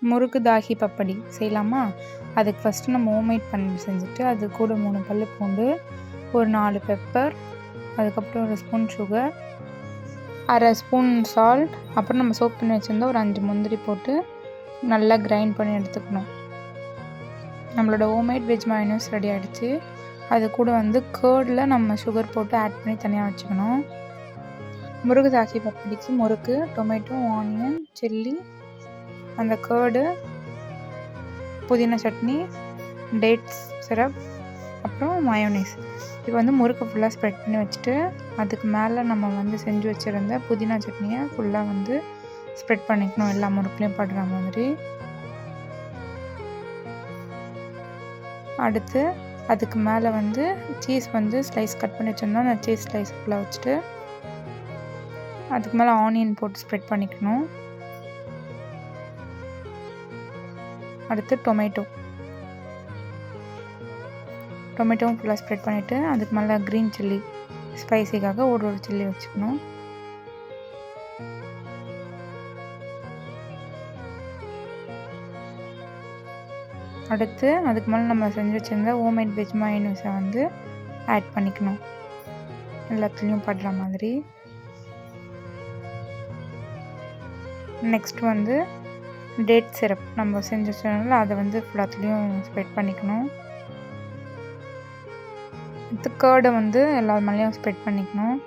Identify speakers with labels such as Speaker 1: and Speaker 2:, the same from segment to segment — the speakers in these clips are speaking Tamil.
Speaker 1: முறுக்கு தாஹி பப்படி செய்யலாமா? அதுக்கு ஃபஸ்ட்டு நம்ம ஹோம்மேட் பண்ணி செஞ்சுட்டு அது கூட 3 பல்லு பூண்டு, ஒரு 4 பெப்பர், அதுக்கப்புறம் ஒரு ஸ்பூன் சுகர், அரை ஸ்பூன் சால்ட், அப்புறம் நம்ம சோப் பண்ணி வச்சுருந்தா ஒரு 5 முந்திரி போட்டு நல்லா கிரைண்ட் பண்ணி எடுத்துக்கணும். நம்மளோட ஹோம்மேட் வெஜ் மயோனைஸ் ரெடி ஆகிடுச்சு. அது கூட கேர்டில் நம்ம சுகர் போட்டு ஆட் பண்ணி தனியாக வச்சுக்கணும். முறுக்கு தாஹி பப்படிக்கு முறுக்கு, டொமேட்டோ, ஆனியன், சில்லி, அந்த கேர்டு, புதினா சட்னி, டேட்ஸ் சிரப், அப்புறம் மயோனைஸ். இப்போ முறுக்கை ஃபுல்லாக ஸ்ப்ரெட் பண்ணி வச்சுட்டு அதுக்கு மேலே நம்ம செஞ்சு வச்சுருந்த புதினா சட்னியை ஃபுல்லாக ஸ்ப்ரெட் பண்ணிக்கணும், எல்லா முறுக்குலையும் படுற மாதிரி. அடுத்து அதுக்கு மேலே சீஸ் ஸ்லைஸ் கட் பண்ணி வச்சுருந்தோம். அந்த சீஸ் ஸ்லைஸ் ஃபுல்லாக வச்சுட்டு அதுக்கு மேலே ஆனியன் போட்டு ஸ்ப்ரெட் பண்ணிக்கணும். அடுத்து டொமேட்டோவும் ஃபுல்லாக ஸ்ப்ரெட் பண்ணிவிட்டு அதுக்கு மேலே க்ரீன் சில்லி ஸ்பைசிக்காக ஒரு சில்லி வச்சுக்கணும். அடுத்து அதுக்கு மேலே நம்ம செஞ்சு வச்சுருந்த ஹோம்மேட் வெஜ் மயோனைஸை ஆட் பண்ணிக்கணும், எல்லாத்துலேயும் படுற மாதிரி. நெக்ஸ்ட் டேட் சிரப் நம்ம செஞ்சு வச்சதுனால அதை ஃபுல்லாத்துலேயும் ஸ்ப்ரெட் பண்ணிக்கணும். அடுத்து கேர்டை எல்லா மேலேயும் ஸ்ப்ரெட் பண்ணிக்கணும்.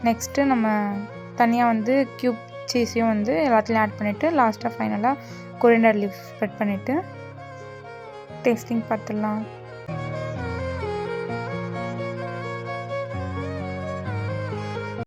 Speaker 1: நெக்ஸ்ட்டு நம்ம தனியாக க்யூப் சீஸையும் எல்லாத்துலேயும் ஆட் பண்ணிவிட்டு லாஸ்ட்டாக ஃபைனலாக கொரியாண்டர் லீஃப் ஸ்ப்ரெட் பண்ணிவிட்டு டேஸ்டிங் பார்த்துடலாம்.